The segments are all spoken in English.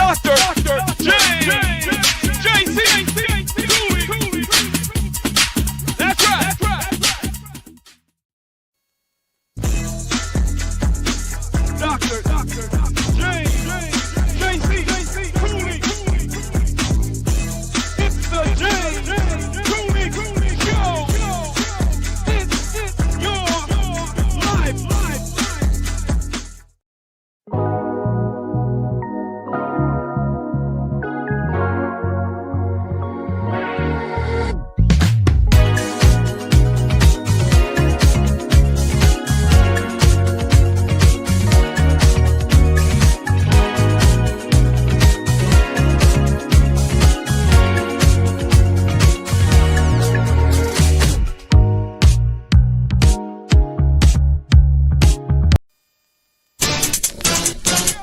Dr. James J.C. Cooley. That's right. Dr. James J.C. Cooley. It's the James Cooley Show. It's your life.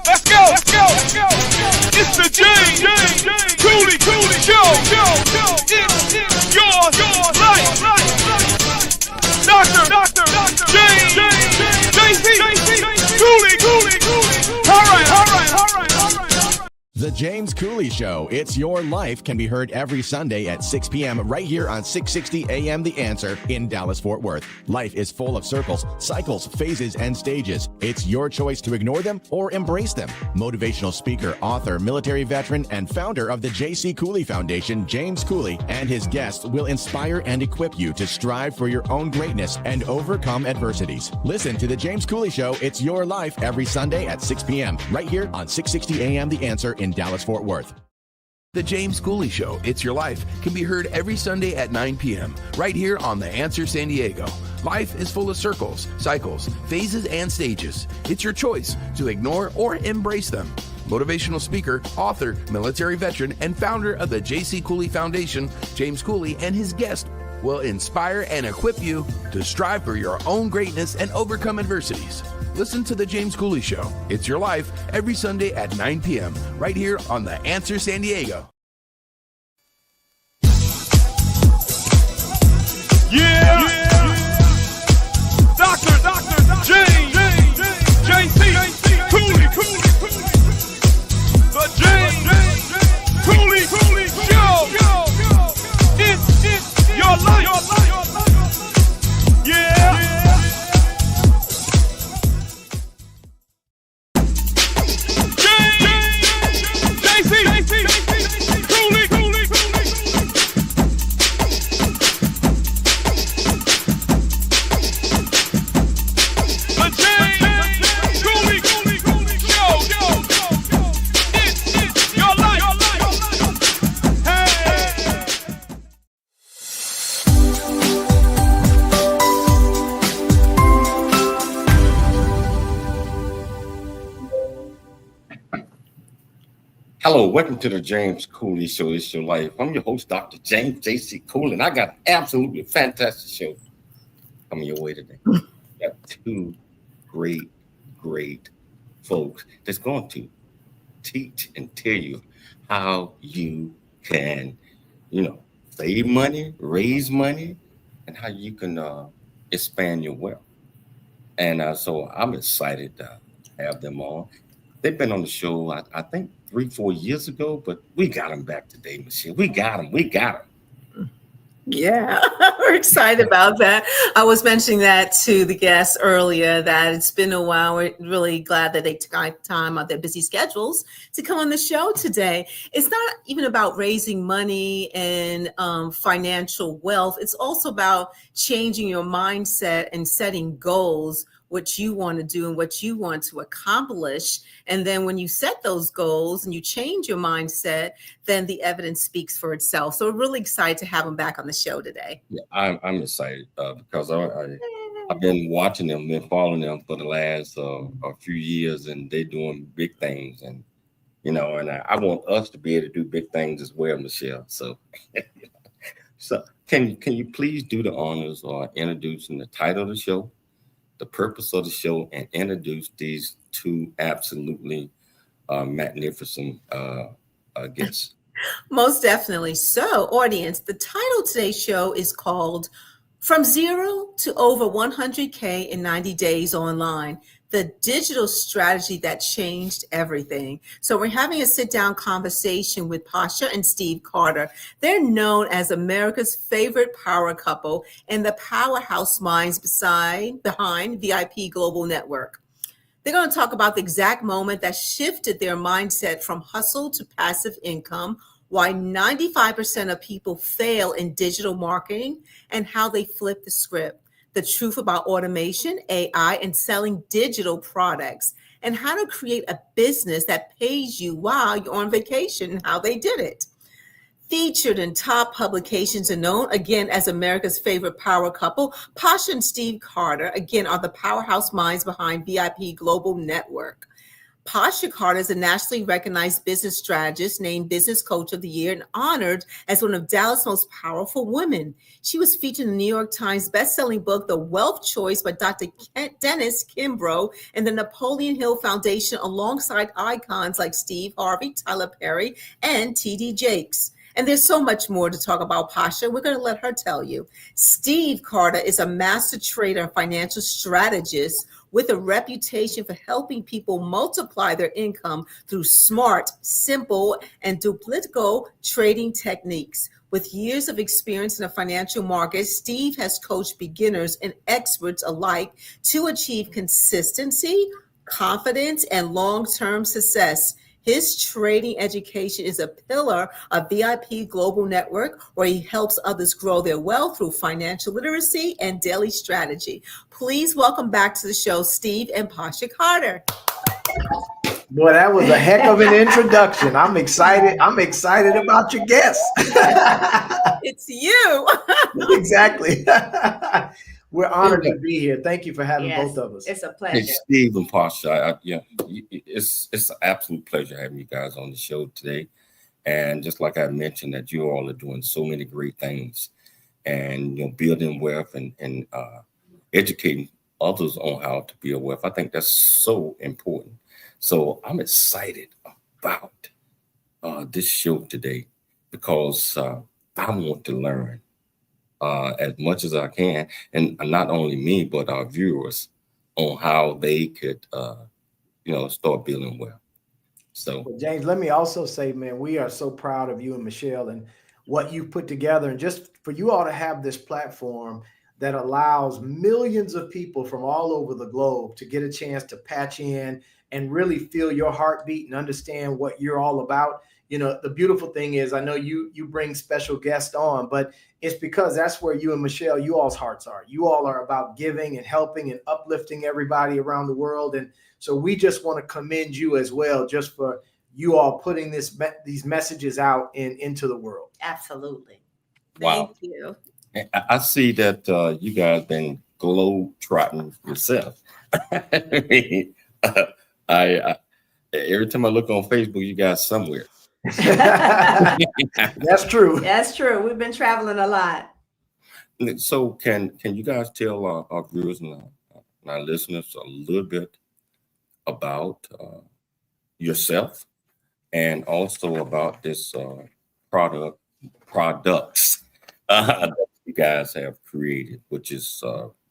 Let's go. It's the James Cooley Show. It's your life. Dr. James J.C. Cooley. All right. The James Cooley Show, It's Your Life, can be heard every Sunday at 6 p.m. right here on 660 AM The Answer in Dallas-Fort Worth. Life is full of circles, cycles, phases, and stages. It's your choice to ignore them or embrace them. Motivational speaker, author, military veteran, and founder of the J.C. Cooley Foundation, James Cooley, and his guests will inspire and equip you to strive for your own greatness and overcome adversities. Listen to The James Cooley Show, It's Your Life, every Sunday at 6 p.m. right here on 660 AM The Answer in Dallas-Fort Worth. The James Cooley Show, It's Your Life, can be heard every Sunday at 9 p.m. right here on The Answer San Diego. Life is full of circles, cycles, phases, and stages. It's your choice to ignore or embrace them. Motivational speaker, author, military veteran, and founder of the J.C. Cooley Foundation, James Cooley, and his guest will inspire and equip you to strive for your own greatness and overcome adversities. Listen to The James Cooley Show, It's Your Life, every Sunday at 9 p.m. right here on The Answer San Diego. Yeah. Dr. James J.C. Cooley. The James Cooley Show. It's your life. Yeah. Hello, welcome to the James Cooley Show. It's Your Life. I'm your host, Dr. James J.C. Cooley, and I got an absolutely fantastic show coming your way today. We got two great folks that's going to teach and tell you how you can, save money, raise money, and how you can expand your wealth. And so I'm excited to have them on. They've been on the show, I think, 3-4 years ago, but we got them back today, Michelle. We got them. Yeah, we're excited about that. I was mentioning that to the guests earlier, that it's been a while. We're really glad that they took time out of their busy schedules to come on the show today. It's not even about raising money and financial wealth. It's also about changing your mindset and setting goals, what you want to do and what you want to accomplish. And then when you set those goals and you change your mindset, then the evidence speaks for itself. So we're really excited to have them back on the show today. Yeah, I'm excited because I've been watching them, been following them for the last a few years, and they're doing big things. And, and I want us to be able to do big things as well, Michelle. So, can you please do the honors or introducing the title of the show, the purpose of the show, and introduce these two absolutely magnificent guests. Most definitely. So, audience, the title of today's show is called From Zero to Over 100K in 90 Days Online. the digital strategy that changed everything. So we're having a sit-down conversation with Pasha and Steve Carter. They're known as America's favorite power couple and the powerhouse minds behind VIP Global Network. They're going to talk about the exact moment that shifted their mindset from hustle to passive income, why 95% of people fail in digital marketing, and how they flip the script. The truth about automation, AI, and selling digital products, and how to create a business that pays you while you're on vacation and how they did it. Featured in top publications and known again as America's favorite power couple, Pasha and Steve Carter, again, are the powerhouse minds behind VIP Global Network. Pasha Carter is a nationally recognized business strategist, named Business Coach of the Year, and honored as one of Dallas' most powerful women. She was featured in the New York Times bestselling book, The Wealth Choice by Dr. Dennis Kimbrough, and the Napoleon Hill Foundation, alongside icons like Steve Harvey, Tyler Perry, and T.D. Jakes. And there's so much more to talk about Pasha. We're going to let her tell you. Steve Carter is a master trader and financial strategist with a reputation for helping people multiply their income through smart, simple, and duplicable trading techniques. With years of experience in the financial markets, Steve has coached beginners and experts alike to achieve consistency, confidence, and long-term success. His trading education is a pillar of VIP Global Network, where he helps others grow their wealth through financial literacy and daily strategy. Please welcome back to the show, Steve and Pasha Carter. Boy, that was a heck of an introduction. I'm excited. I'm excited about your guests. It's you. Exactly. We're honored to be here. Thank you for having both of us. It's a pleasure. Hey, Steve and Pasha, it's an absolute pleasure having you guys on the show today. And just like I mentioned, that you all are doing so many great things, and building wealth and educating others on how to build wealth. I think that's so important. So I'm excited about this show today because I want to learn as much as I can, and not only me, but our viewers, on how they could, start building wealth. So, well, James, let me also say, man, we are so proud of you and Michelle and what you've put together, and just for you all to have this platform that allows millions of people from all over the globe to get a chance to patch in and really feel your heartbeat and understand what you're all about. The beautiful thing is, I know you bring special guests on, but it's because that's where you and Michelle, you all's hearts are. You all are about giving and helping and uplifting everybody around the world. And so we just want to commend you as well, just for you all putting these messages out into the world. Absolutely. wow. Thank you. I see that you guys been globe trotting yourself. I mean, I every time I look on Facebook, you guys somewhere. That's true. That's true. We've been traveling a lot. So can you guys tell our viewers and our listeners a little bit about yourself, and also about this products that you guys have created, which is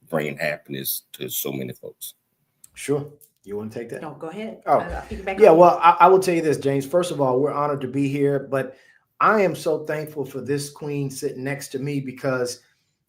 bringing happiness to so many folks? Sure. You want to take that? No, go ahead. Oh, yeah. Well, I will tell you this, James. First of all, we're honored to be here, but I am so thankful for this queen sitting next to me, because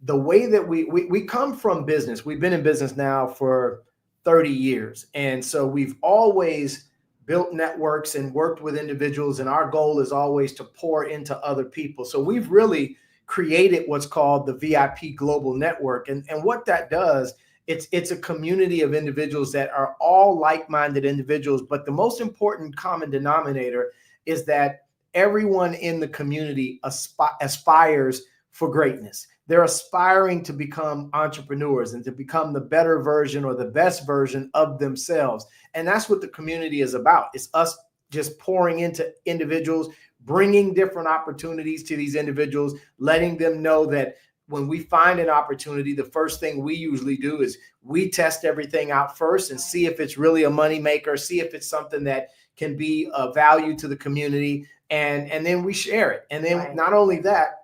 the way that we come from business, we've been in business now for 30 years. And so we've always built networks and worked with individuals. And our goal is always to pour into other people. So we've really created what's called the VIP Global Network. And what that does, it's a community of individuals that are all like-minded individuals. But the most important common denominator is that everyone in the community aspires for greatness. They're aspiring to become entrepreneurs and to become the better version or the best version of themselves. And that's what the community is about. It's us just pouring into individuals, bringing different opportunities to these individuals, letting them know that when we find an opportunity, the first thing we usually do is we test everything out first and see if it's really a moneymaker, see if it's something that can be of value to the community, and then we share it. And then not only that,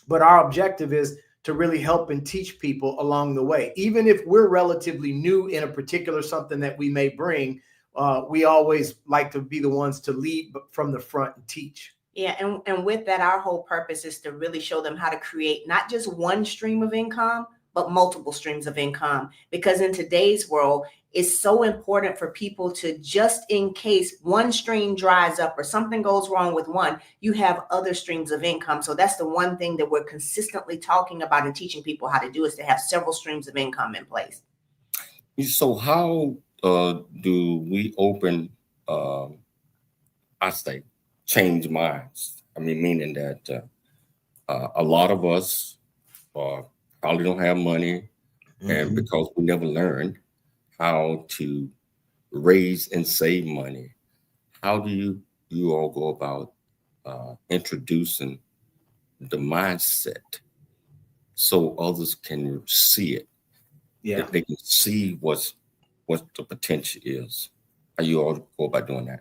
but our objective is to really help and teach people along the way. Even if we're relatively new in a particular something that we may bring, we always like to be the ones to lead from the front and teach. Yeah, and with that, our whole purpose is to really show them how to create not just one stream of income, but multiple streams of income. Because in today's world, it's so important for people to, just in case one stream dries up or something goes wrong with one, you have other streams of income. So that's the one thing that we're consistently talking about and teaching people how to do, is to have several streams of income in place. So how do we open, I say, change minds? I mean, meaning that a lot of us probably don't have money, and because we never learned how to raise and save money, how do you all go about introducing the mindset so others can see it? Yeah, If they can see what the potential is. How you all go about doing that?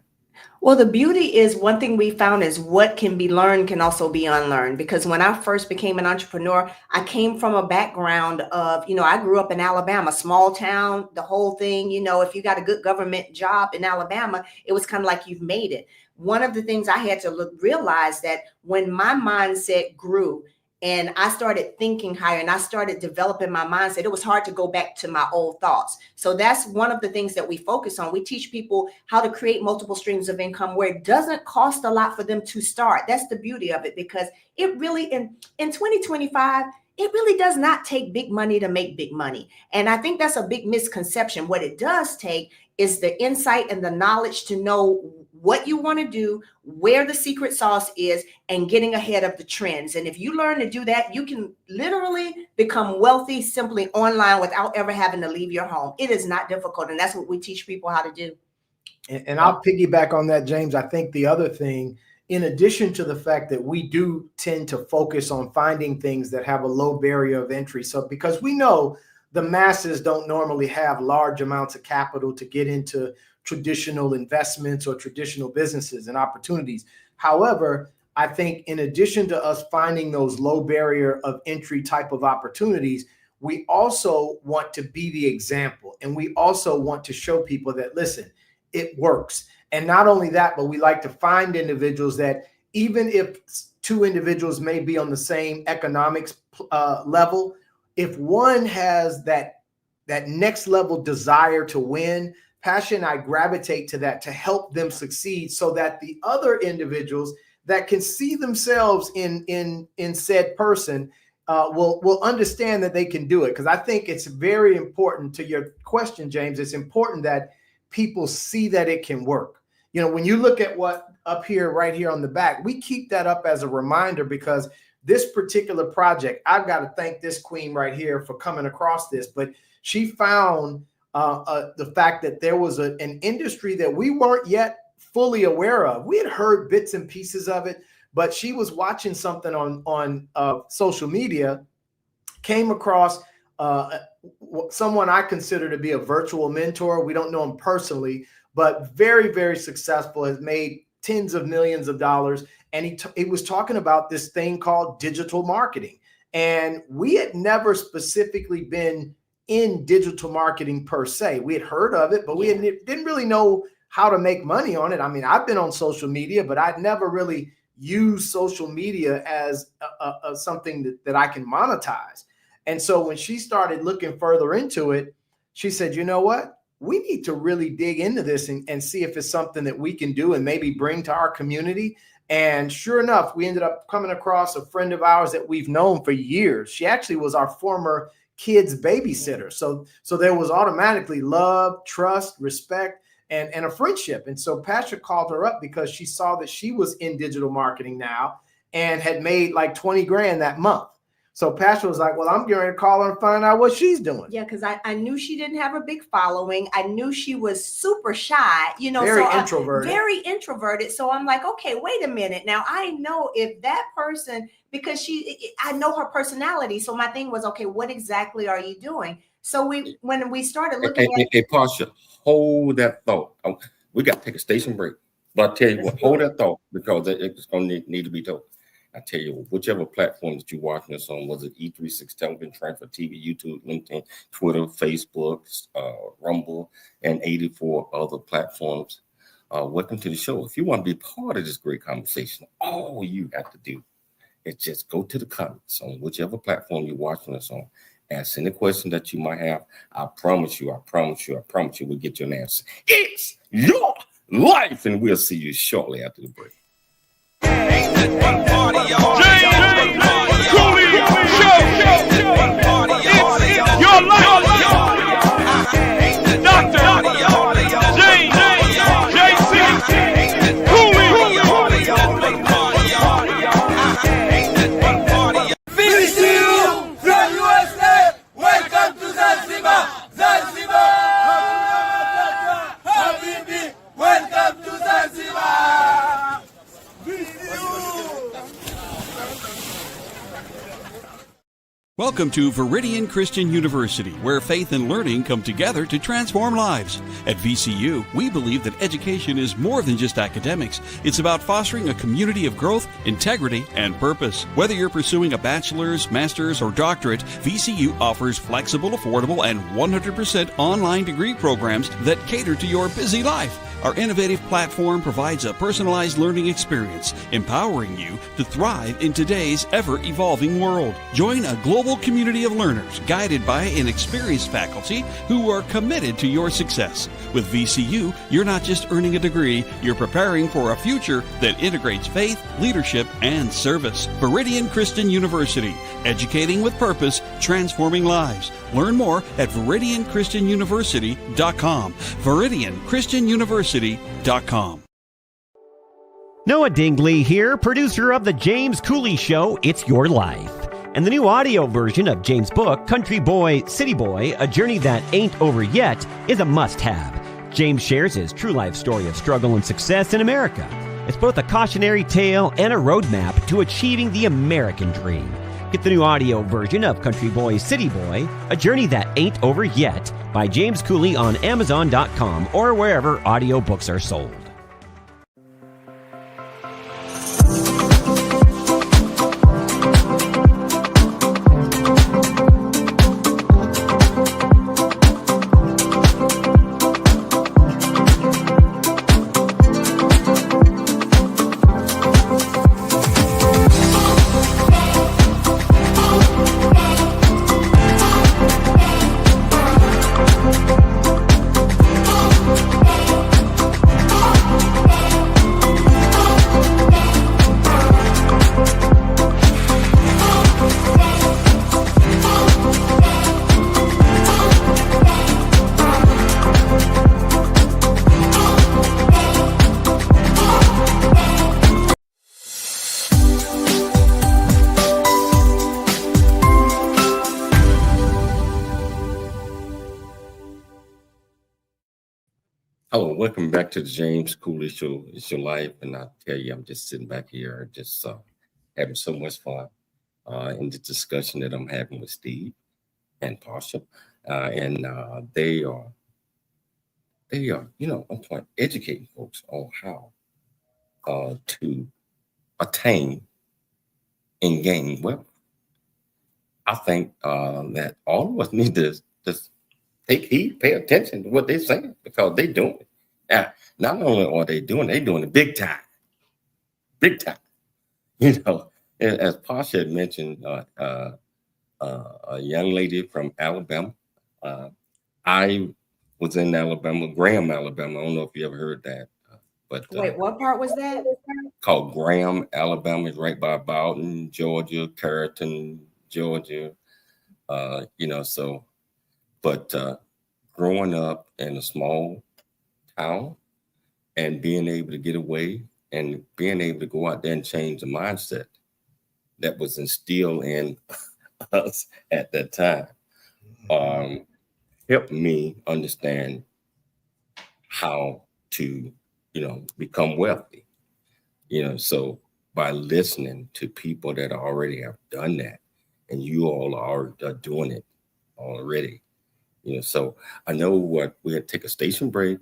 Well, the beauty is, one thing we found is what can be learned can also be unlearned. Because when I first became an entrepreneur, I came from a background of, I grew up in Alabama, small town, the whole thing. If you got a good government job in Alabama, it was kind of like you've made it. One of the things I had to realize that when my mindset grew and I started thinking higher and I started developing my mindset, it was hard to go back to my old thoughts. So that's one of the things that we focus on. We teach people how to create multiple streams of income where it doesn't cost a lot for them to start. That's the beauty of it, because it really, in 2025, it really does not take big money to make big money. And I think that's a big misconception. What it does take is the insight and the knowledge to know what you want to do, where the secret sauce is, and getting ahead of the trends. And if you learn to do that, you can literally become wealthy simply online without ever having to leave your home. It is not difficult. And that's what we teach people how to do. And I'll piggyback on that, James. I think the other thing, in addition to the fact that we do tend to focus on finding things that have a low barrier of entry. So because we know the masses don't normally have large amounts of capital to get into traditional investments or traditional businesses and opportunities. However, I think in addition to us finding those low barrier of entry type of opportunities, we also want to be the example. And we also want to show people that, listen, it works. And not only that, but we like to find individuals that, even if two individuals may be on the same economics level, if one has that next level desire to win, Pasha and I gravitate to that to help them succeed, so that the other individuals that can see themselves in said person will understand that they can do it. Because I think it's very important, to your question, James, it's important that people see that it can work. When you look at what up here, right here on the back, we keep that up as a reminder, because this particular project, I've got to thank this queen right here for coming across this, but she found the fact that there was an industry that we weren't yet fully aware of. We had heard bits and pieces of it, but she was watching something on social media, came across someone I consider to be a virtual mentor. We don't know him personally, but very, very successful, has made tens of millions of dollars. And he was talking about this thing called digital marketing. And we had never specifically been in digital marketing per se. We had heard of it, but we didn't really know how to make money on it. I mean, I've been on social media, but I'd never really used social media as something that I can monetize. And so when she started looking further into it, she said, you know what? We need to really dig into this and see if it's something that we can do and maybe bring to our community. And sure enough, we ended up coming across a friend of ours that we've known for years. She actually was our former kids' babysitter. So there was automatically love, trust, respect, and a friendship. And so Pasha called her up because she saw that she was in digital marketing now and had made like 20 grand that month. So Pasha was like, well, I'm going to call her and find out what she's doing. Yeah, because I knew she didn't have a big following. I knew she was super shy, Very introverted. Very introverted. So I'm like, okay, wait a minute. Now I know if that person, because I know her personality. So my thing was, okay, what exactly are you doing? So when we started looking at Hey, Pasha, hold that thought. We got to take a station break. But I'll tell you what, hold that thought, because it's going to need to be told. I tell you, whichever platform that you're watching us on, was it E36 Television, Transfer TV, YouTube, LinkedIn, Twitter, Facebook, Rumble, and 84 other platforms, welcome to the show. If you want to be part of this great conversation, all you have to do is just go to the comments on whichever platform you're watching us on. Ask any question that you might have. I promise you, we'll get you an answer. It's your life, and we'll see you shortly after the break. Your life. Dr. James J.C. Cooley. Visit you from USA. Welcome to Zanzibar. Zanzibar. Habibi. Welcome to Zanzibar. Visit you. Welcome to Veridian Christian University, where faith and learning come together to transform lives. At VCU, we believe that education is more than just academics. It's about fostering a community of growth, integrity, and purpose. Whether you're pursuing a bachelor's, master's, or doctorate, VCU offers flexible, affordable, and 100% online degree programs that cater to your busy life. Our innovative platform provides a personalized learning experience, empowering you to thrive in today's ever-evolving world. Join a global community of learners guided by an experienced faculty who are committed to your success. With VCU, you're not just earning a degree, you're preparing for a future that integrates faith, leadership, and service. Veridian Christian University, educating with purpose, transforming lives. Learn more at VeridianChristianUniversity.com. VeridianChristianUniversity.com. Noah Dingley here, producer of The James Cooley Show, It's Your Life. And the new audio version of James' book, Country Boy, City Boy, A Journey That Ain't Over Yet, is a must-have. James shares his true life story of struggle and success in America. It's both a cautionary tale and a roadmap to achieving the American dream. Get the new audio version of Country Boy, City Boy, A Journey That Ain't Over Yet by James Cooley on Amazon.com or wherever audiobooks are sold. Hello, welcome back to the James Cooley Show. It's your life, and I tell you, I'm just sitting back here, just having so much fun in the discussion that I'm having with Steve and Pasha, and they are, on point, educating folks on how to attain and gain wealth. I think that all of us need to just take heed, pay attention to what they're saying, because they're doing it. Now, not only are they doing it big time. Big time. As Pasha had mentioned, a young lady from Alabama. I was in Alabama, Graham, Alabama. I don't know if you ever heard that. But Wait, what part was that? Called Graham, Alabama. It's right by Bowden, Georgia, Carrollton, Georgia. But growing up in a small town and being able to get away and being able to go out there and change the mindset that was instilled in us at that time helped me understand how to, become wealthy. So by listening to people that already have done that, and you all are doing it already. So I know what we had to take a station break,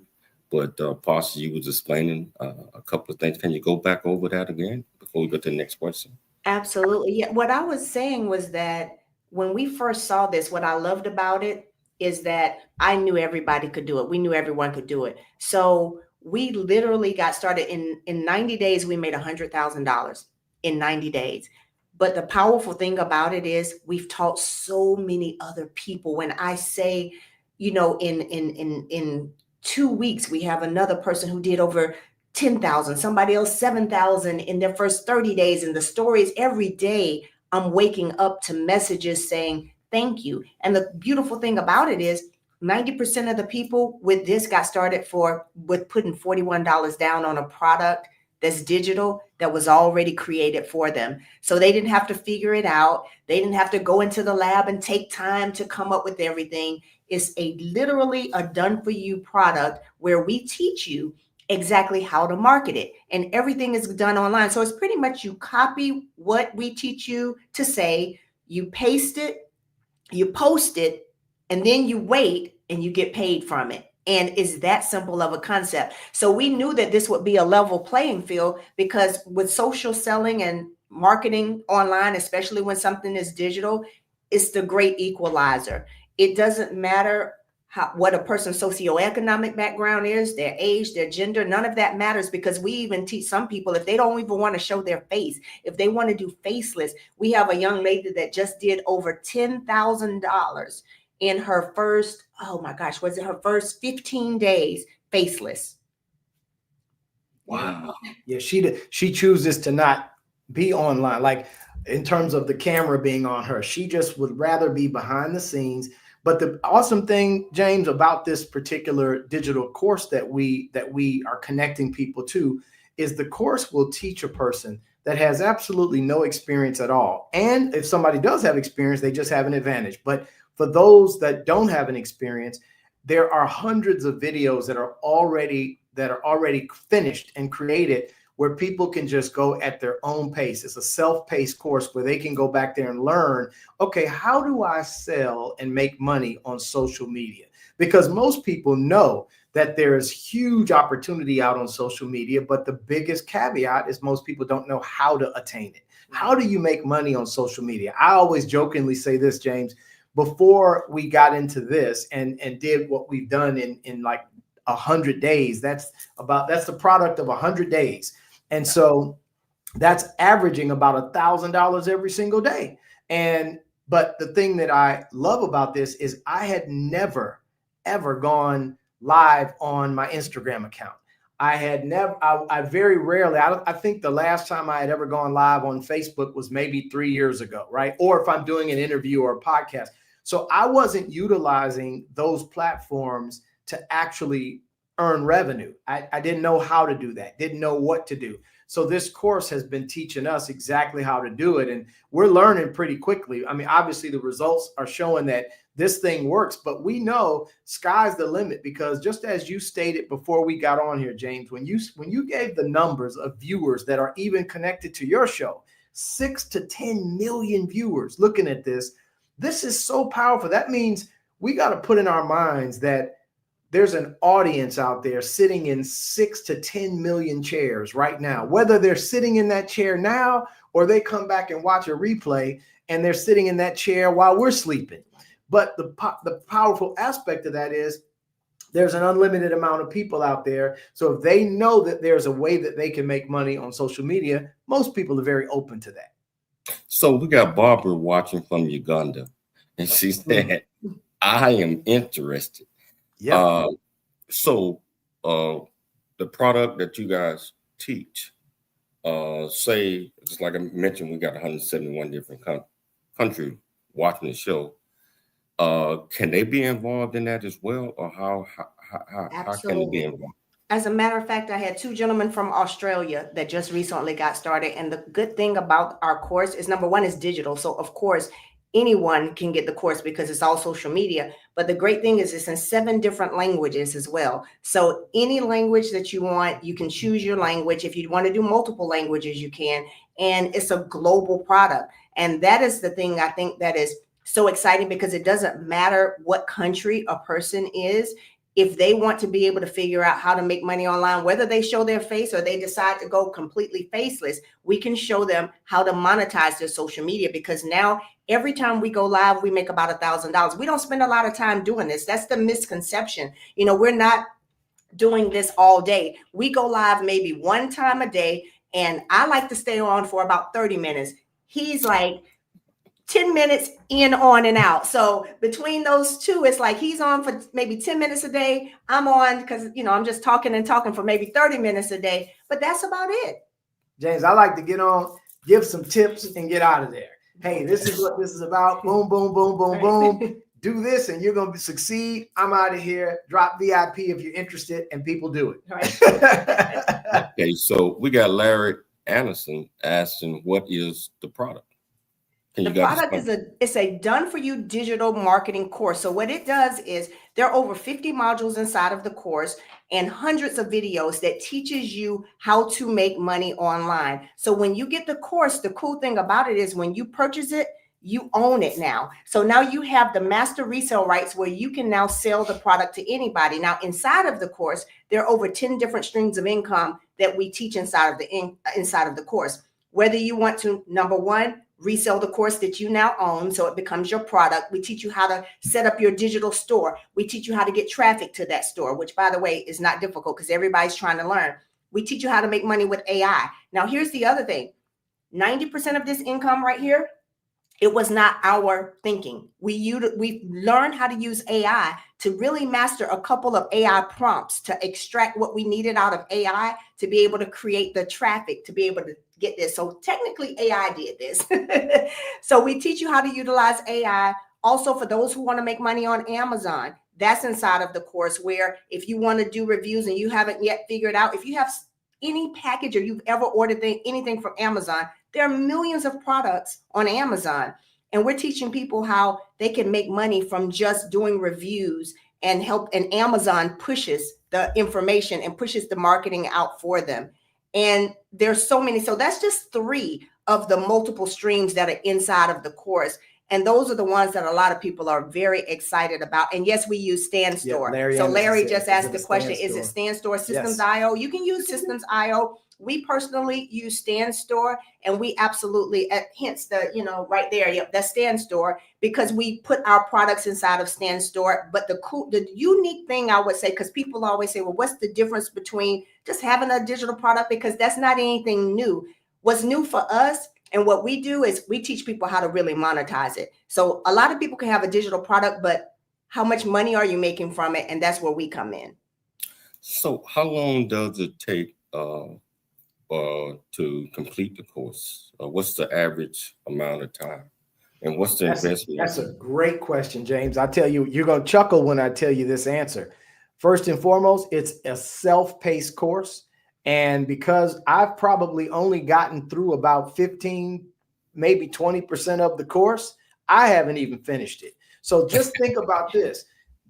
but Pasha, you was explaining a couple of things. Can you go back over that again before we go to the next question? Absolutely. Yeah. What I was saying was that when we first saw this, what I loved about it is that I knew everybody could do it. We knew everyone could do it. So we literally got started in 90 days. We made $100,000 in 90 days. But the powerful thing about it is we've taught so many other people. When I say, in 2 weeks, we have another person who did over 10,000, somebody else 7,000 in their first 30 days. And the stories every day, I'm waking up to messages saying, thank you. And the beautiful thing about it is 90% of the people with this got started with putting $41 down on a product that's digital that was already created for them. So they didn't have to figure it out. They didn't have to go into the lab and take time to come up with everything. It's literally a done for you product where we teach you exactly how to market it, and everything is done online. So it's pretty much you copy what we teach you to say, you paste it, you post it, and then you wait and you get paid from it. And it's that simple of a concept. So we knew that this would be a level playing field, because with social selling and marketing online, especially when something is digital, it's the great equalizer. It doesn't matter what a person's socioeconomic background is, their age, their gender, none of that matters, because we even teach some people, if they don't even want to show their face, if they want to do faceless. We have a young lady that just did over $10,000 in her first, oh my gosh, was it her first 15 days faceless? Wow. Yeah, she chooses to not be online, like in terms of the camera being on her. She just would rather be behind the scenes. But the awesome thing, James, about this particular digital course that we are connecting people to is the course will teach a person that has absolutely no experience at all. And if somebody does have experience, they just have an advantage. But for those that don't have an experience, there are hundreds of videos that are already finished and created, where people can just go at their own pace. It's a self-paced course where they can go back there and learn, okay, how do I sell and make money on social media? Because most people know that there's huge opportunity out on social media, but the biggest caveat is most people don't know how to attain it. How do you make money on social media? I always jokingly say this, James, before we got into this and did what we've done in like 100 days, that's the product of 100 days. And so that's averaging about $1,000 every single day. But the thing that I love about this is I had never, ever gone live on my Instagram account. I very rarely, I think the last time I had ever gone live on Facebook was maybe 3 years ago, right? Or if I'm doing an interview or a podcast. So I wasn't utilizing those platforms to actually earn revenue. I didn't know how to do that, didn't know what to do. So this course has been teaching us exactly how to do it. And we're learning pretty quickly. I mean, obviously the results are showing that this thing works, but we know sky's the limit, because just as you stated before we got on here, James, when you gave the numbers of viewers that are even connected to your show, 6 to 10 million viewers looking at this is so powerful. That means we got to put in our minds that there's an audience out there sitting in 6 to 10 million chairs right now, whether they're sitting in that chair now or they come back and watch a replay and they're sitting in that chair while we're sleeping. But the powerful aspect of that is there's an unlimited amount of people out there. So if they know that there's a way that they can make money on social media, most people are very open to that. So we got Barbara watching from Uganda, and she said, I am interested. Yeah. So the product that you guys teach, say, just like I mentioned, we got 171 different countries watching the show. Can they be involved in that as well, or how can they be involved? As a matter of fact, I had 2 gentlemen from Australia that just recently got started. And the good thing about our course is, number one, is digital. So of course, anyone can get the course because it's all social media. But the great thing is it's in 7 different languages as well. So any language that you want, you can choose your language. If you want to do multiple languages, you can. And it's a global product. And that is the thing I think that is so exciting, because it doesn't matter what country a person is. if they want to be able to figure out how to make money online, whether they show their face or they decide to go completely faceless, we can show them how to monetize their social media, because now every time we go live, we make about $1,000. We don't spend a lot of time doing this. That's the misconception. You know, we're not doing this all day. We go live maybe one time a day, and I like to stay on for about 30 minutes. He's like 10 minutes in, on, and out. So between those two, it's like he's on for maybe 10 minutes a day. I'm on because, you know, I'm just talking and talking for maybe 30 minutes a day, but that's about it. James, I like to get on, give some tips, and get out of there. Hey, this is what this is about. Boom, boom, boom, boom, boom. Do this and you're going to succeed. I'm out of here. Drop VIP if you're interested, and people do it. Right. Okay, so we got Larry Anderson asking, what is the product? The product is a done for you digital marketing course. So what it does is there are over 50 modules inside of the course and hundreds of videos that teaches you how to make money online. So when you get the course, the cool thing about it is when you purchase it, you own it now. So now you have the master resale rights where you can now sell the product to anybody. Now inside of the course, there are over 10 different streams of income that we teach inside of the course. Whether you want to, number one, resell the course that you now own so it becomes your product. We teach you how to set up your digital store. We teach you how to get traffic to that store, which, by the way, is not difficult because everybody's trying to learn. We teach you how to make money with AI. Now, here's the other thing. 90% of this income right here, it was not our thinking. We learned how to use AI to really master a couple of AI prompts to extract what we needed out of AI to be able to create the traffic, to be able to get this. So technically AI did this. So we teach you how to utilize AI. Also, for those who want to make money on Amazon, that's inside of the course, where if you want to do reviews and you haven't yet figured out, if you have any package or you've ever ordered anything from Amazon, there are millions of products on Amazon. And we're teaching people how they can make money from just doing reviews and Amazon pushes the information and pushes the marketing out for them. And there's so many. So that's just 3 of the multiple streams that are inside of the course. And those are the ones that a lot of people are very excited about. And yes, we use StanStore. Yeah, so Larry just asked the question, is it StanStore Systems.io? You can use Systems.io. We personally use StanStore, and we absolutely, hence the, right there, yep, that's StanStore, because we put our products inside of StanStore. But the unique thing I would say, because people always say, well, what's the difference between just having a digital product? Because that's not anything new. What's new for us and what we do is we teach people how to really monetize it. So a lot of people can have a digital product, but how much money are you making from it? And that's where we come in. So how long does it take to complete the course? What's the average amount of time? And what's the investment? That's a great question, James. I tell you, you're going to chuckle when I tell you this answer. First and foremost, it's a self-paced course. And because I've probably only gotten through about 15, maybe 20% of the course, I haven't even finished it. So just think about this.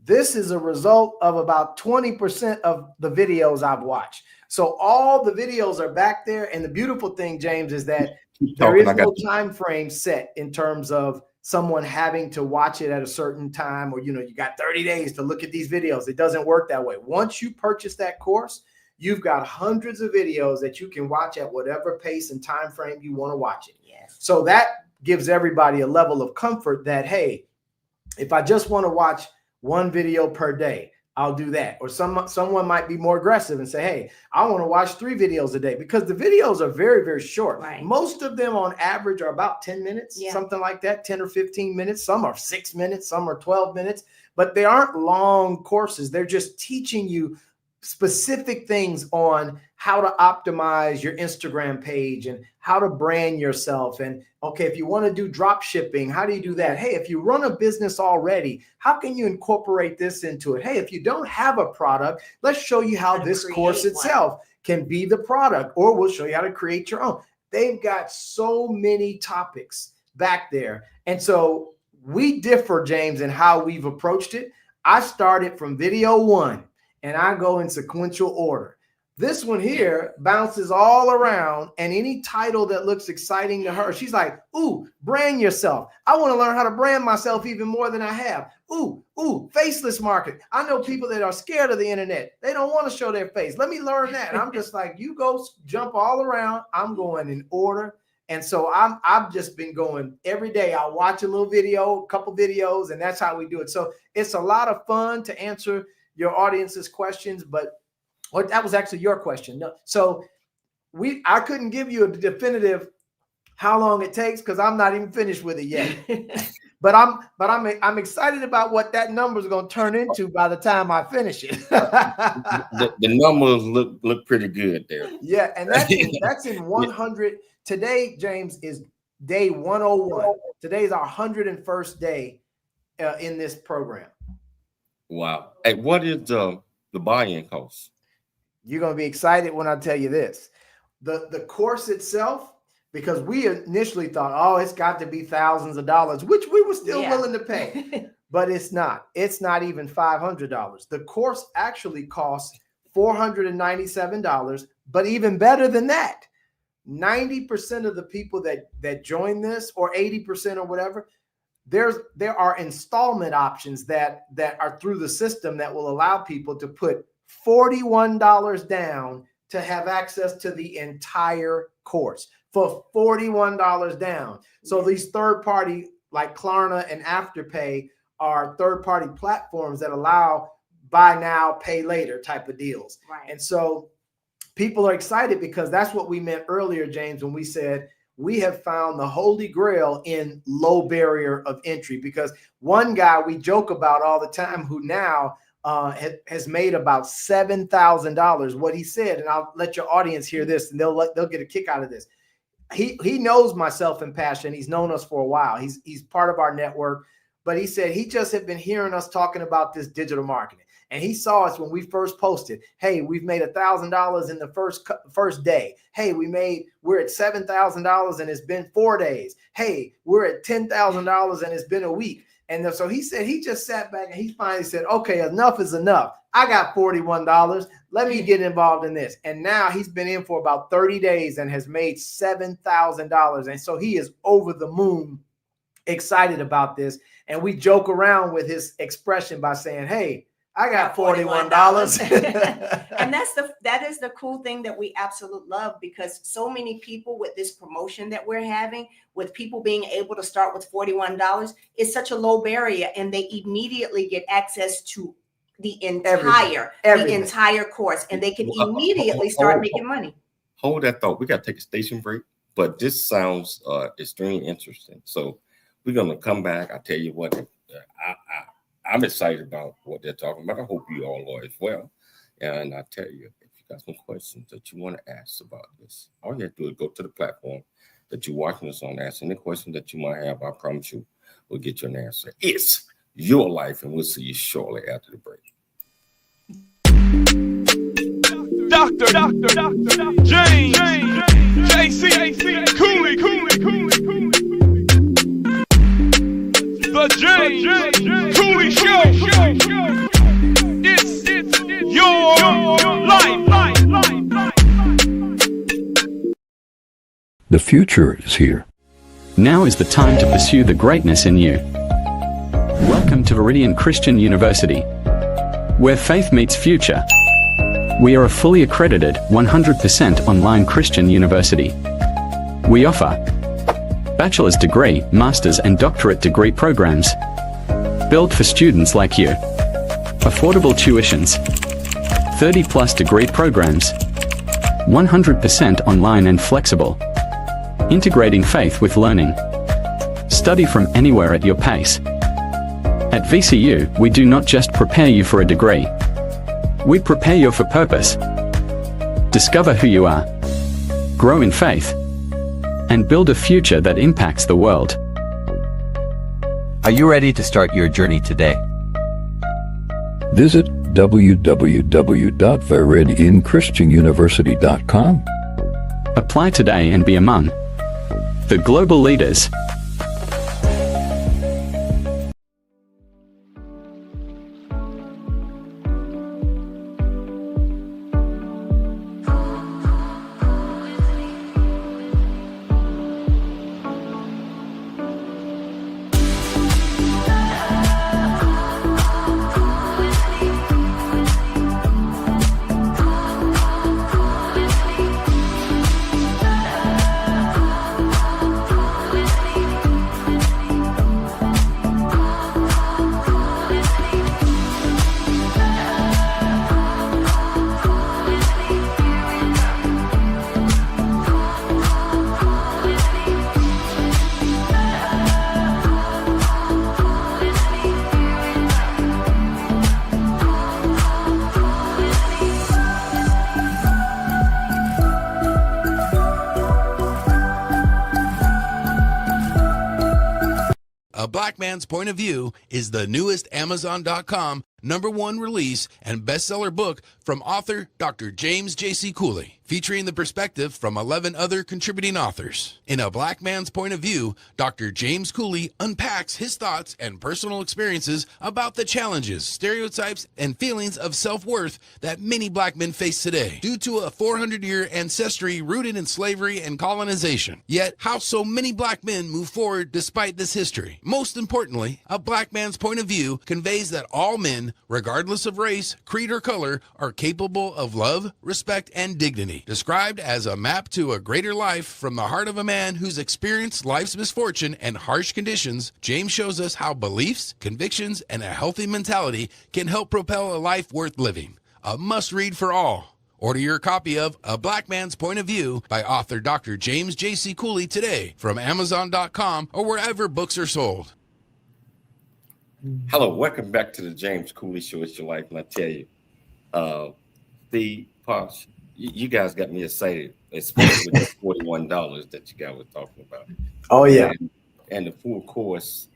This is a result of about 20% of the videos I've watched. So all the videos are back there. And the beautiful thing, James, is that there is no time frame set in terms of someone having to watch it at a certain time, or, you got 30 days to look at these videos. It doesn't work that way. Once you purchase that course, you've got hundreds of videos that you can watch at whatever pace and time frame you want to watch it. Yes. So that gives everybody a level of comfort that, hey, if I just want to watch one video per day, I'll do that. Or someone might be more aggressive and say, hey, I want to watch 3 videos a day, because the videos are very, very short. Right. Most of them on average are about 10 minutes, something like that, 10 or 15 minutes. Some are 6 minutes, some are 12 minutes, but they aren't long courses. They're just teaching you specific things on how to optimize your Instagram page and how to brand yourself. And okay, if you want to do drop shipping, how do you do that? Hey, if you run a business already, how can you incorporate this into it? Hey, if you don't have a product, let's show you how this course itself can be the product, or we'll show you how to create your own. They've got so many topics back there. And so we differ, James, in how we've approached it. I started from video 1. And I go in sequential order. This one here bounces all around, and any title that looks exciting to her, she's like, ooh, brand yourself. I want to learn how to brand myself even more than I have. Ooh, faceless market. I know people that are scared of the internet. They don't want to show their face. Let me learn that. And I'm just like, you go jump all around. I'm going in order. And so I've just been going every day. I'll watch a little video, a couple videos, and that's how we do it. So it's a lot of fun to answer your audience's questions, but that was actually your question. No, so I couldn't give you a definitive how long it takes because I'm not even finished with it yet. but I'm excited about what that number is going to turn into by the time I finish it. the numbers look pretty good there. Yeah, and that's in 100. Today, James, is day 101. Today is our 101st day in this program. Wow. Hey, what is the buy-in cost? You're going to be excited when I tell you this. The course itself, because we initially thought, oh, it's got to be thousands of dollars, which we were still willing to pay, but it's not. It's not even $500. The course actually costs $497, but even better than that, 90% of the people that join this, or 80% or whatever, there are installment options that are through the system that will allow people to put $41 down to have access to the entire course for $41 down. So these third party like Klarna and Afterpay are third party platforms that allow buy now, pay later type of deals. Right. And so people are excited because that's what we meant earlier, James, when we said we have found the holy grail in low barrier of entry. Because one guy we joke about all the time who now has made about $7,000. What he said, and I'll let your audience hear this, and they'll get a kick out of this. He knows myself and Pasha, and he's known us for a while. He's part of our network, but he said he just had been hearing us talking about this digital marketing, and he saw us when we first posted. Hey, we've made $1,000 in the first day. Hey, we're at $7,000 and it's been 4 days. Hey, we're at $10,000 and it's been a week. And so he said he just sat back and he finally said, okay, enough is enough. I got $41. Let me get involved in this. And now he's been in for about 30 days and has made $7,000. And so he is over the moon excited about this. And we joke around with his expression by saying, hey, I got $41. And that is the cool thing that we absolutely love, because so many people with this promotion that we're having, with people being able to start with $41, is such a low barrier, and they immediately get access to the entire course, and they can immediately start making money. Hold that thought. We got to take a station break, but this sounds extremely interesting. So we're going to come back. I tell you what, I'm excited about what they're talking about. I hope you all are as well. And I tell you, if you got some questions that you want to ask about this, all you have to do is go to the platform that you're watching us on, ask any question that you might have. I promise you, we'll get you an answer. It's your life, and we'll see you shortly after the break. Dr. James JC Cooley. The James Cooley Show. It's your life. The future is here. Now is the time to pursue the greatness in you. Welcome to Redefining Christian University, where faith meets future. We are a fully accredited, 100% online Christian university. We offer bachelor's degree, master's and doctorate degree programs, built for students like you. Affordable tuitions, 30+ degree programs, 100% online and flexible, integrating faith with learning. Study from anywhere at your pace. At VCU, we do not just prepare you for a degree. We prepare you for purpose. Discover who you are, grow in faith, and build a future that impacts the world. Are you ready to start your journey today? Visit www.veredinchristianuniversity.com. Apply today and be among the global leaders. Black Man's Point of View is the newest Amazon.com #1 release and bestseller book from author Dr. James J.C. Cooley, featuring the perspective from 11 other contributing authors. In A Black Man's Point of View, Dr. James Cooley unpacks his thoughts and personal experiences about the challenges, stereotypes, and feelings of self-worth that many black men face today due to a 400-year ancestry rooted in slavery and colonization. Yet, how so many black men move forward despite this history. Most importantly, A Black Man's Point of View conveys that all men, regardless of race, creed, or color, are capable of love, respect, and dignity. Described as a map to a greater life from the heart of a man who's experienced life's misfortune and harsh conditions, James shows us how beliefs, convictions, and a healthy mentality can help propel a life worth living. A must-read for all. Order your copy of A Black Man's Point of View by author Dr. James J.C. Cooley today from Amazon.com or wherever books are sold. Hello, welcome back to the James Cooley Show. It's your life, and I tell you, the Posh, you guys got me excited, especially with the $41 that you guys were talking about. Oh yeah, and the full course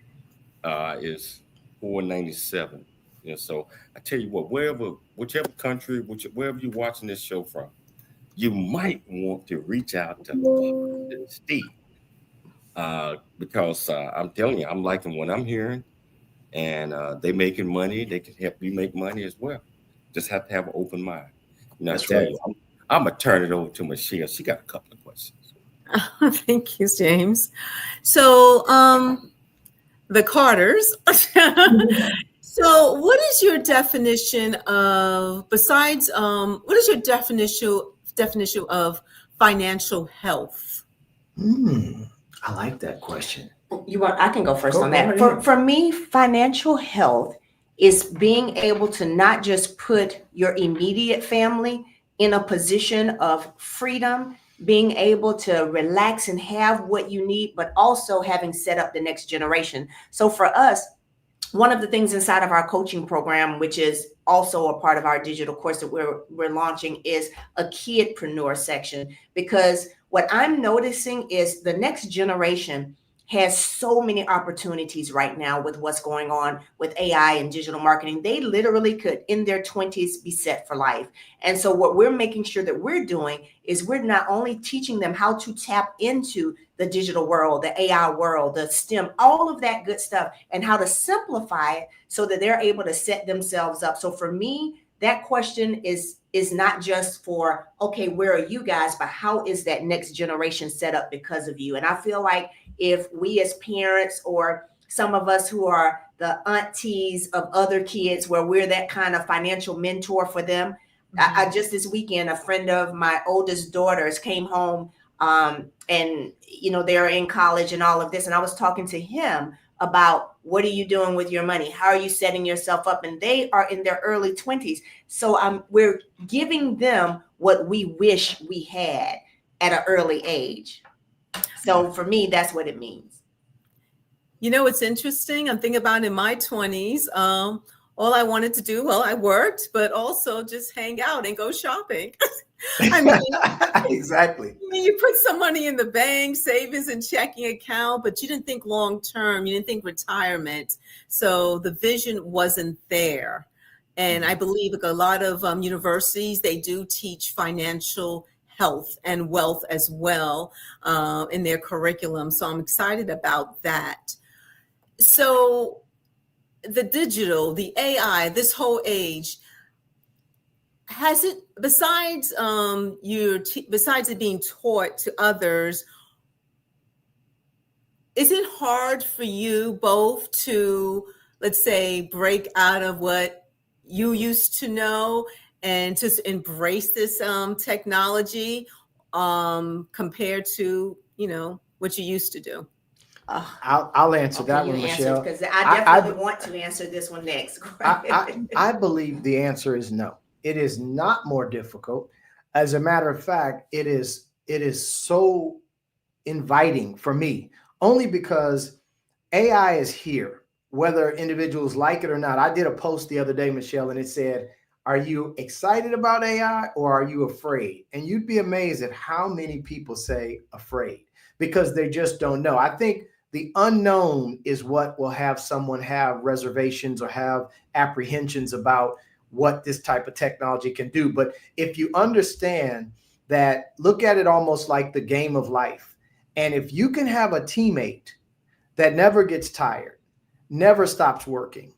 is $497. You know, so I tell you what, whichever country, wherever you're watching this show from, you might want to reach out to Steve because I'm telling you, I'm liking what I'm hearing. And they making money. They can help you make money as well. Just have to have an open mind. You know, That's I tell right. you, I'm gonna turn it over to Michelle. She got a couple of questions. Thank you, James. So, the Carters. So, what is your definition of what is your definition of financial health? I like that question. I can go first on that. Go ahead. For me, financial health is being able to not just put your immediate family in a position of freedom, being able to relax and have what you need, but also having set up the next generation. So for us, one of the things inside of our coaching program, which is also a part of our digital course that we're launching, is a kidpreneur section, because what I'm noticing is the next generation has so many opportunities right now with what's going on with AI and digital marketing. They literally could, in their 20s, be set for life. And so what we're making sure that we're doing is we're not only teaching them how to tap into the digital world, the AI world, the STEM, all of that good stuff, and how to simplify it so that they're able to set themselves up. So for me, that question is not just for, okay, where are you guys, but how is that next generation set up because of you? And I feel like if we as parents, or some of us who are the aunties of other kids, where we're that kind of financial mentor for them. I just this weekend, a friend of my oldest daughters came home and, you know, they're in college and all of this. And I was talking to him about, what are you doing with your money? How are you setting yourself up? And they are in their early 20s. So we're giving them what we wish we had at an early age. So for me, that's what it means. You know, it's interesting. I'm thinking about in my 20s, all I wanted to do, well, I worked, but also just hang out and go shopping. I mean, Exactly. you put some money in the bank, savings and checking account, but you didn't think long term. You didn't think retirement. So the vision wasn't there. And I believe a lot of universities, they do teach financial health and wealth as well in their curriculum. So I'm excited about that. So the digital, the AI, this whole age, has it, besides besides it being taught to others, is it hard for you both to, let's say, break out of what you used to know and just embrace this technology compared to, you know, what you used to do? I'll answer that one, Michelle. Because I definitely want to answer this one next. I believe the answer is no. It is not more difficult. As a matter of fact, it is so inviting for me, only because AI is here, whether individuals like it or not. I did a post the other day, Michelle, and it said, are you excited about AI or are you afraid? And you'd be amazed at how many people say afraid, because they just don't know. I think The unknown is what will have someone have reservations or have apprehensions about what this type of technology can do. But if you understand that, look at it almost like the game of life. And if you can have a teammate that never gets tired, never stops working,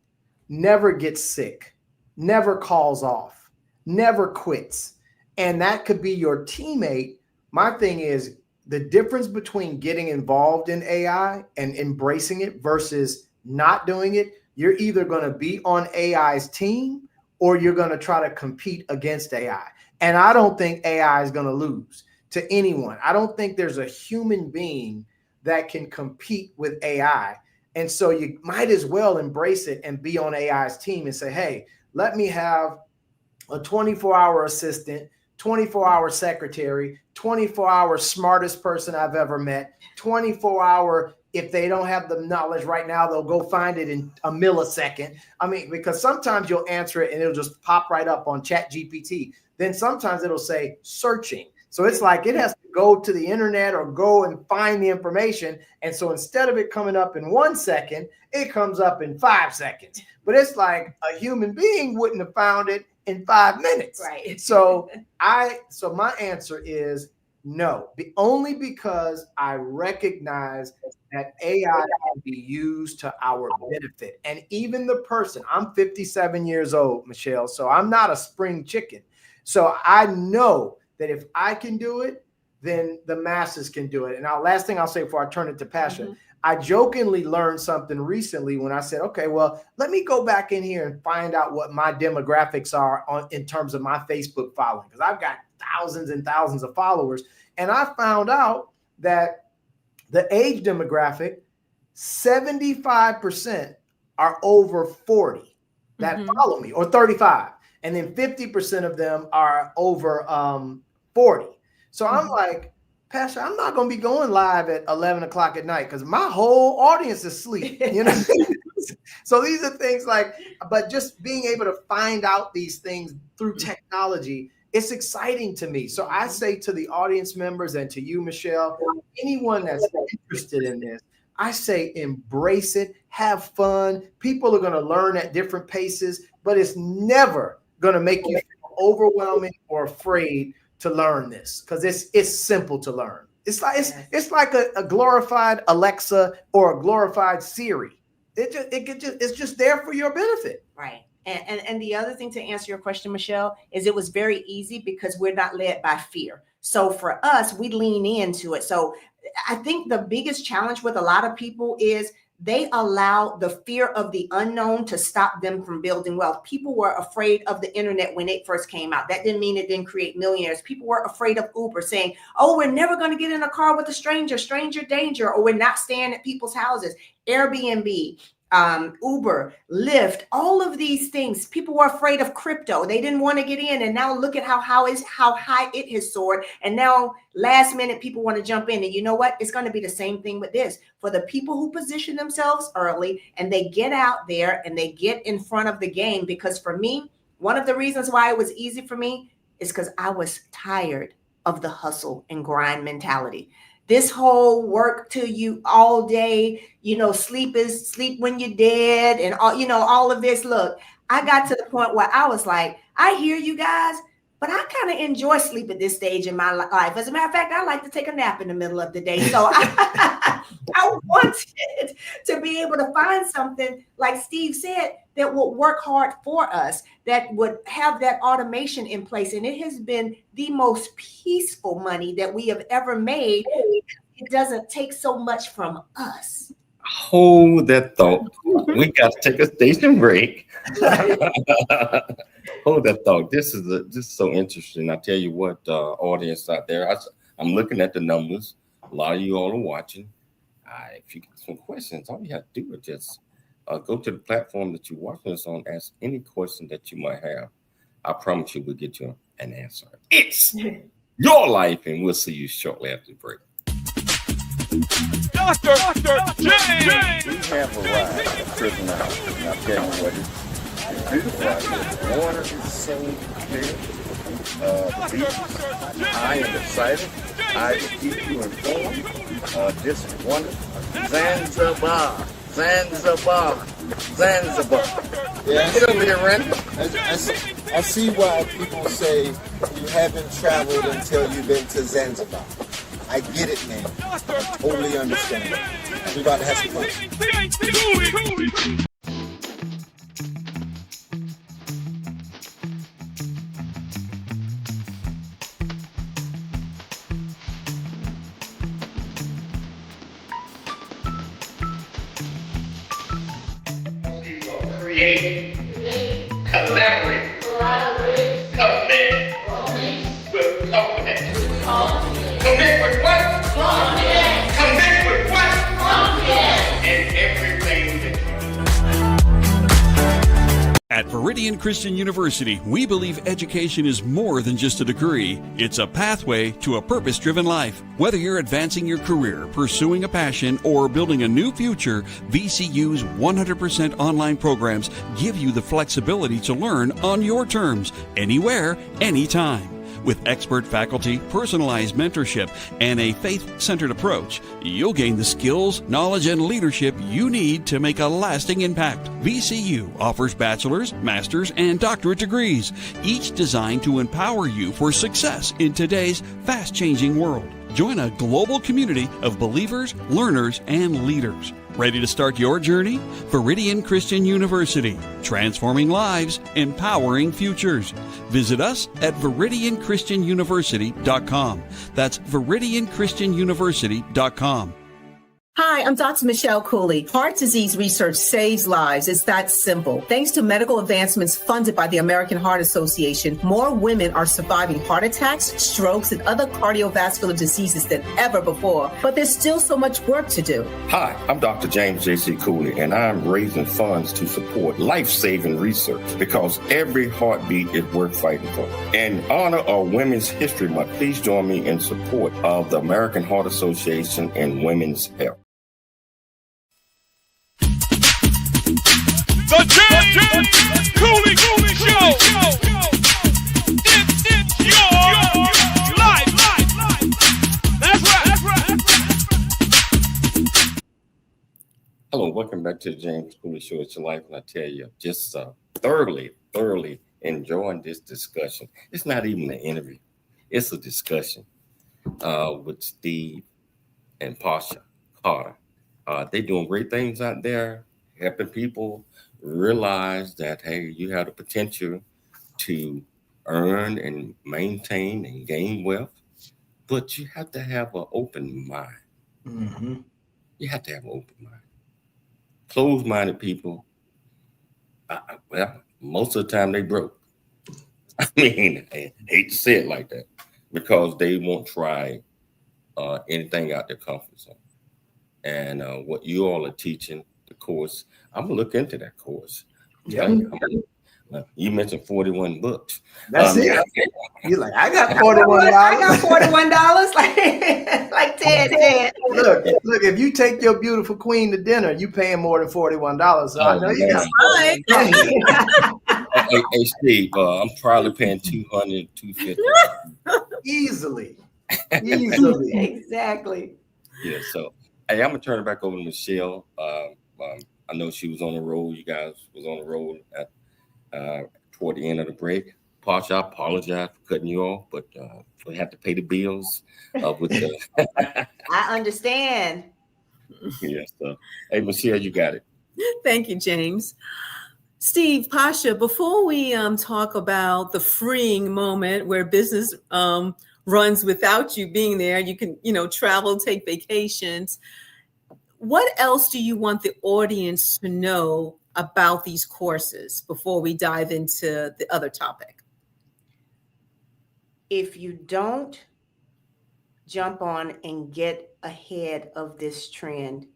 never gets sick, never calls off, never quits, and that could be your teammate. My thing is, the difference between getting involved in AI and embracing it versus not doing it, you're either going to be on AI's team or you're going to try to compete against AI. And I don't think AI is going to lose to anyone. I don't think there's a human being that can compete with AI. And so you might as well embrace it and be on AI's team and say, hey, let me have a 24-hour assistant, 24-hour secretary, 24-hour smartest person I've ever met, 24-hour, if they don't have the knowledge right now, they'll go find it in a millisecond. I mean, because sometimes you'll answer it and it'll just pop right up on ChatGPT. Then sometimes it'll say searching. So it's like it has to go to the internet or go and find the information. And so instead of it coming up in 1 second, it comes up in 5 seconds. But it's like a human being wouldn't have found it in 5 minutes. Right. So my answer is no, only because I recognize that AI can be used to our benefit. And even the person, I'm 57 years old, Michelle, so I'm not a spring chicken. So I know that if I can do it, then the masses can do it. And now, last thing I'll say before I turn it to Pasha, I jokingly learned something recently when I said, okay, well, let me go back in here and find out what my demographics are in terms of my Facebook following, because I've got thousands and thousands of followers. And I found out that the age demographic, 75% are over 40 that follow me, or 35. And then 50% of them are over 40. So I'm like, Pastor, I'm not going to be going live at 11 o'clock at night because my whole audience is asleep, you know? So these are things like, but just being able to find out these things through technology, it's exciting to me. So I say to the audience members and to you, Michelle, anyone that's interested in this, I say embrace it, have fun. People are going to learn at different paces, but it's never going to make you feel overwhelming or afraid to learn this, because it's simple to learn. It's like a glorified Alexa or a glorified Siri. It's just there for your benefit. Right. And the other thing, to answer your question, Michelle, is it was very easy because we're not led by fear. So for us, we lean into it. So I think the biggest challenge with a lot of people is they allow the fear of the unknown to stop them from building wealth. People were afraid of the internet when it first came out. That didn't mean it didn't create millionaires. People were afraid of Uber, saying, oh, we're never going to get in a car with a stranger danger, or we're not staying at people's houses. Airbnb, Uber, Lyft, all of these things. People were afraid of crypto. They didn't want to get in. And now look at how high it has soared. And now last minute, people want to jump in. And you know what? It's going to be the same thing with this. For the people who position themselves early and they get out there and they get in front of the game. Because for me, one of the reasons why it was easy for me is because I was tired of the hustle and grind mentality. This whole work till you all day, sleep when you're dead, and all of this. Look, I got to the point where I was like, I hear you guys, but I kind of enjoy sleep at this stage in my life. As a matter of fact, I like to take a nap in the middle of the day. So I wanted to be able to find something, like Steve said, that would work hard for us, that would have that automation in place. And it has been the most peaceful money that we have ever made. It doesn't take so much from us. Hold that thought. We got to take a station break. Hold that thought. This is so interesting. I tell you what, audience out there, I'm looking at the numbers. A lot of you all are watching. If you got some questions, all you have to do is just go to the platform that you're watching us on, ask any question that you might have. I promise you we'll get you an answer. It's your life, and we'll see you shortly after the break. Dr. James! We have arrived at Prison House, and I'll tell you what, it's beautiful out here. The water is so clear. the beach. I am excited. I will keep you informed. This is wonderful. Zanzibar. Yeah, Get over here, Randy. I see why people say you haven't traveled until you've been to Zanzibar. I get it, man. I totally understand. We're about to have some fun. Create, collaborate, commit with confidence. Commit with what? Confidence. Commit with what? Confidence. In everything that At Viridian Christian University, we believe education is more than just a degree. It's a pathway to a purpose-driven life. Whether you're advancing your career, pursuing a passion, or building a new future, VCU's 100% online programs give you the flexibility to learn on your terms, anywhere, anytime. With expert faculty, personalized mentorship, and a faith-centered approach, you'll gain the skills, knowledge, and leadership you need to make a lasting impact. VCU offers bachelor's, master's, and doctorate degrees, each designed to empower you for success in today's fast-changing world. Join a global community of believers, learners, and leaders. Ready to start your journey? Viridian Christian University, transforming lives, empowering futures. Visit us at ViridianChristianUniversity.com. That's ViridianChristianUniversity.com. Hi, I'm Dr. Michelle Cooley. Heart disease research saves lives. It's that simple. Thanks to medical advancements funded by the American Heart Association, more women are surviving heart attacks, strokes, and other cardiovascular diseases than ever before. But there's still so much work to do. Hi, I'm Dr. James J.C. Cooley, and I'm raising funds to support life-saving research because every heartbeat is worth fighting for. In honor of Women's History Month, please join me in support of the American Heart Association and women's health. The James Cooley Show. It's your life. That's right. Hello, welcome back to the James Cooley Show. It's your life, and I tell you, just thoroughly enjoying this discussion. It's not even an interview; it's a discussion with Steve and Pasha Carter. They're doing great things out there, helping people realize that, hey, you have the potential to earn and maintain and gain wealth, but you have to have an open mind. Mm-hmm. You have to have an open mind. Closed-minded people, well, most of the time they broke. I mean, I hate to say it like that, because they won't try anything out their comfort zone. And what you all are teaching, the course, I'm gonna look into that course. Yeah. You mentioned 41 books. That's it. You're like, I got $41. I got $41, like Ted said. Look, if you take your beautiful queen to dinner, you paying more than $41. So I know you got Hey, Steve, I'm probably paying $200, $250. Easily. Exactly. Yeah, so hey, I'm gonna turn it back over to Michelle. I know she was on the road. You guys was on the road at toward the end of the break. Pasha, I apologize for cutting you off, but we have to pay the bills with the. I understand. Yeah. So, hey, Michelle, you got it. Thank you, James. Steve, Pasha, before we talk about the freeing moment where business runs without you being there, you can, travel, take vacations. What else do you want the audience to know about these courses before we dive into the other topic? If you don't jump on and get ahead of this trend,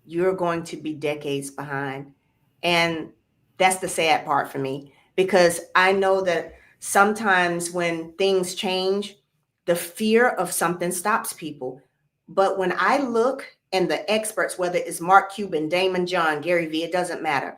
you're going to be decades behind. And that's the sad part for me, because I know that sometimes when things change, the fear of something stops people. But when I look, and the experts, whether it's Mark Cuban, Damon John, Gary Vee, it doesn't matter,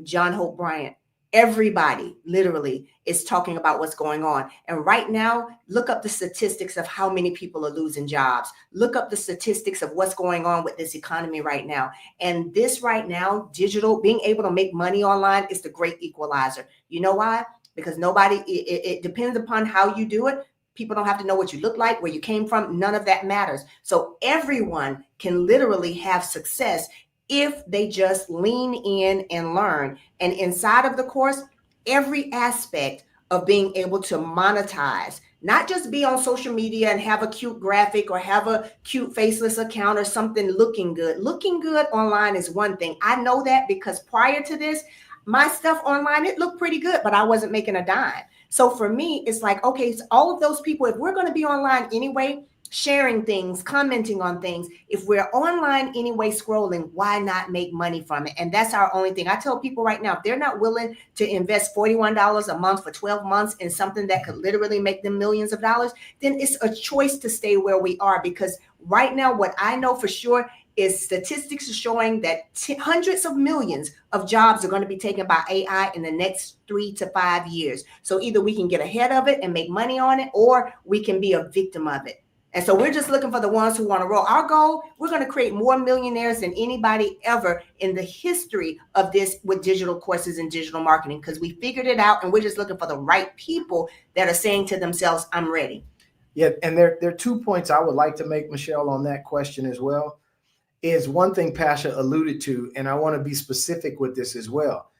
John Hope Bryant, Everybody literally is talking about what's going on. And right now, look up the statistics of how many people are losing jobs. Look up the statistics of what's going on with this economy right now. And this right now, digital, being able to make money online is the great equalizer. You know why? Because it depends upon how you do it. People don't have to know what you look like, where you came from. None of that matters. So everyone can literally have success if they just lean in and learn. And inside of the course, every aspect of being able to monetize, not just be on social media and have a cute graphic or have a cute faceless account or something looking good. Looking good online is one thing. I know that because prior to this, my stuff online, it looked pretty good, but I wasn't making a dime. So for me, it's like, okay, so all of those people, if we're going to be online anyway, sharing things, commenting on things, if we're online anyway, scrolling, why not make money from it? And that's our only thing. I tell people right now, if they're not willing to invest $41 a month for 12 months in something that could literally make them millions of dollars, then it's a choice to stay where we are. Because right now, what I know for sure is statistics are showing that hundreds of millions of jobs are going to be taken by AI in the next 3 to 5 years. So either we can get ahead of it and make money on it, or we can be a victim of it. And so we're just looking for the ones who want to roll. Our goal, we're going to create more millionaires than anybody ever in the history of this with digital courses and digital marketing, because we figured it out, and we're just looking for the right people that are saying to themselves, I'm ready. Yeah, and there are 2 points I would like to make, Michelle, on that question as well. Is one thing Pasha alluded to, and I want to be specific with this as well.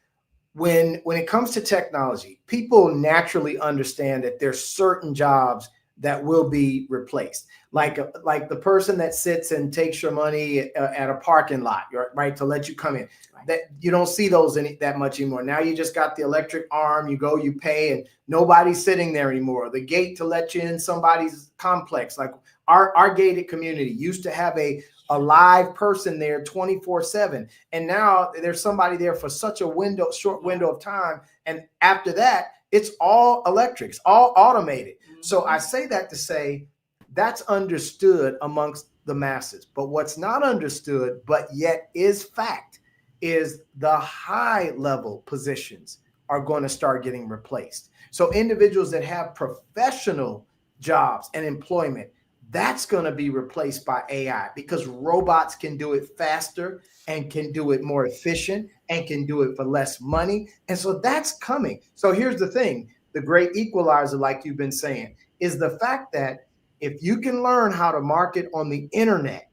When it comes to technology, people naturally understand that there's certain jobs that will be replaced, like the person that sits and takes your money at a parking lot, right, to let you come in. That you don't see those that much anymore. Now you just got the electric arm. You go, you pay, and nobody's sitting there anymore. The gate to let you in somebody's complex, like our gated community, used to have a live person there 24/7, and now there's somebody there for such a short window of time, and after that, it's all electrics, all automated. So I say that to say that's understood amongst the masses. But what's not understood, but yet is fact, is the high level positions are going to start getting replaced. So individuals that have professional jobs and employment, that's going to be replaced by AI, because robots can do it faster and can do it more efficient and can do it for less money. And so that's coming. So here's the thing. The great equalizer, like you've been saying, is the fact that if you can learn how to market on the internet,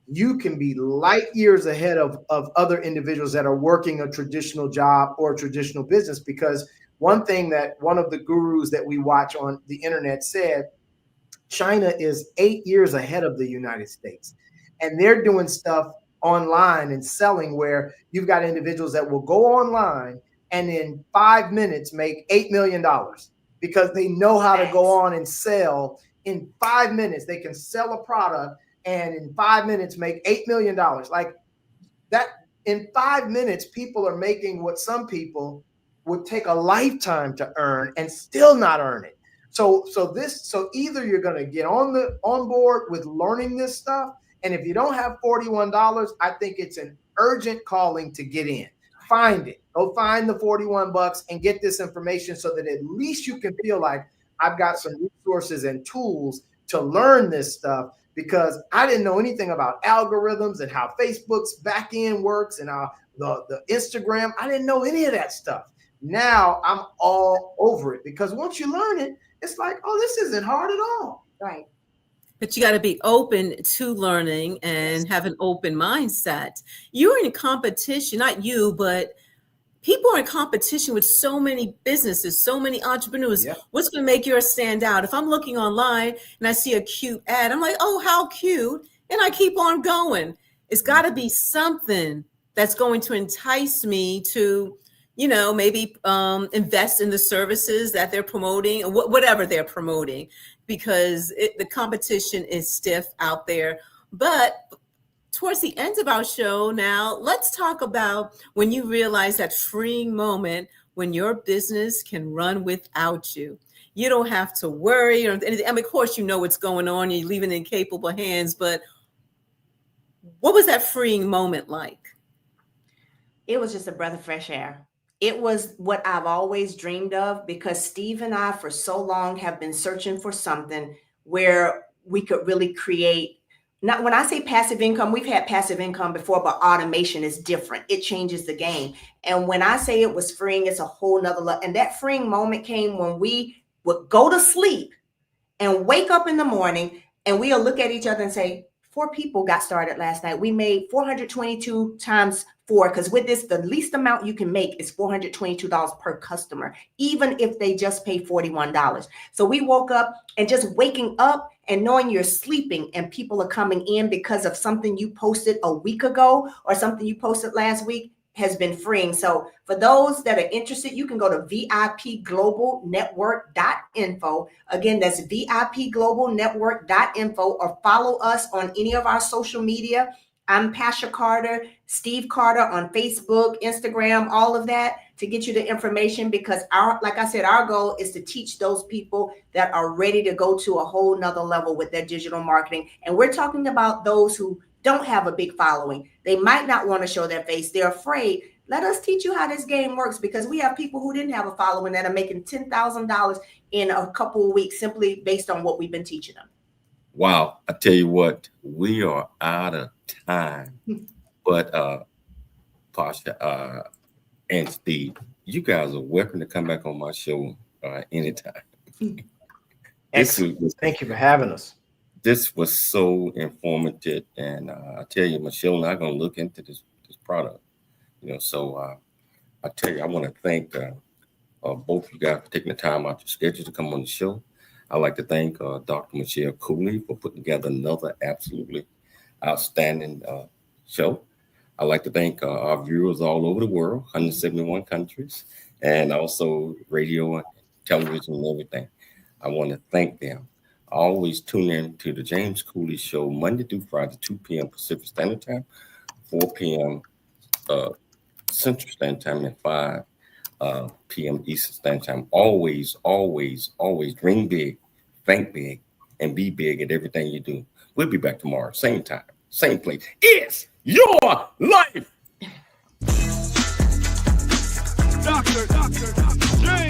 you can be light years ahead of other individuals that are working a traditional job or a traditional business. Because one thing that one of the gurus that we watch on the internet said, China is 8 years ahead of the United States, and they're doing stuff online and selling where you've got individuals that will go online and in 5 minutes make $8 million because they know how to go on and sell. In 5 minutes, they can sell a product and in 5 minutes make $8 million. Like that, in 5 minutes, people are making what some people would take a lifetime to earn and still not earn it. So either you're going to get on board with learning this stuff, and if you don't have $41, I think it's an urgent calling to get in. Find it. Go find the $41 and get this information so that at least you can feel like I've got some resources and tools to learn this stuff, because I didn't know anything about algorithms and how Facebook's back end works and how the Instagram. I didn't know any of that stuff. Now I'm all over it, because once you learn it, it's like, oh, this isn't hard at all. Right. But you got to be open to learning and have an open mindset. You're in competition, not you, but people are in competition with so many businesses, so many entrepreneurs. Yeah. What's going to make yours stand out? If I'm looking online and I see a cute ad, I'm like, oh, how cute. And I keep on going. It's got to be something that's going to entice me to, maybe invest in the services that they're promoting, or whatever they're promoting, because the competition is stiff out there. But towards the end of our show now, let's talk about when you realize that freeing moment when your business can run without you. You don't have to worry or anything. I mean, of course, you know what's going on. You're leaving it in capable hands. But what was that freeing moment like? It was just a breath of fresh air. It was what I've always dreamed of, because Steve and I for so long have been searching for something where we could really create. Not when I say passive income, we've had passive income before, but automation is different. It changes the game. And when I say it was freeing, it's a whole nother level. And that freeing moment came when we would go to sleep and wake up in the morning and we'll look at each other and say, 4 people got started last night. We made 422 times 4, because with this, the least amount you can make is $422 per customer, even if they just pay $41. So we woke up, and just waking up and knowing you're sleeping and people are coming in because of something you posted a week ago or something you posted last week has been freeing. So for those that are interested, you can go to VIPglobalnetwork.info. Again, that's VIPglobalnetwork.info, or follow us on any of our social media. I'm Pasha Carter, Steve Carter on Facebook, Instagram, all of that, to get you the information, because like I said, our goal is to teach those people that are ready to go to a whole nother level with their digital marketing. And we're talking about those who don't have a big following. They might not want to show their face. They're afraid. Let us teach you how this game works, because we have people who didn't have a following that are making $10,000 in a couple of weeks simply based on what we've been teaching them. Wow. I tell you what, we are out of time. But Pasha and Steve, you guys are welcome to come back on my show anytime. Thank you for having us. This was so informative, and I tell you, Michelle and I are going to look into this product. So I tell you, I want to thank both of you guys for taking the time out your schedule to come on the show. I'd like to thank Dr. Michelle Cooley for putting together another absolutely outstanding show. I'd like to thank our viewers all over the world, 171 countries, and also radio and television and everything. I want to thank them. Always tune in to the James Cooley Show, Monday through Friday, 2 p.m. Pacific Standard Time, 4 p.m. Central Standard Time, and 5 p.m. Eastern Standard Time. Always, always, always dream big, think big, and be big at everything you do. We'll be back tomorrow, same time, same place. It's your life. Dr. James.